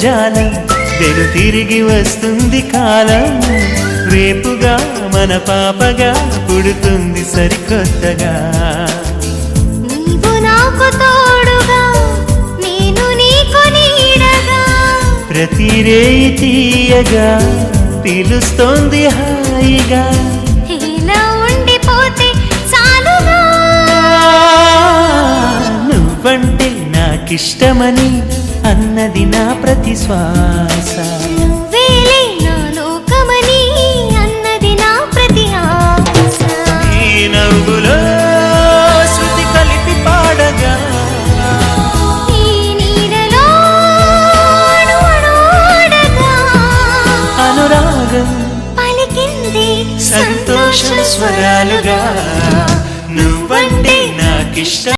జాలం వెను తిరిగి వస్తుంది కాలం రేపుగా మన పాపగా పుడుతుంది సరికొత్తగా నీవు నాకు తోడుగా నేను నీకు నీడగా ప్రతి రేయి తీయగా పిలుస్తోంది హాయిగా ఇలా ఉండిపోతే చాలుగా నువ్వంటే నాకిష్టమని అన్నది నా ప్రతి శ్వాస నువ్వేలే నా లోకమని అన్నది నా ప్రతి ఆశ ఈ నవ్వులో శృతి కలిపి పాడగా ఈ నీడలో అణువణువడగా అనురాగం పలికింది సంతోష స్వరాలుగా నువ్వంటే నాకిష్టం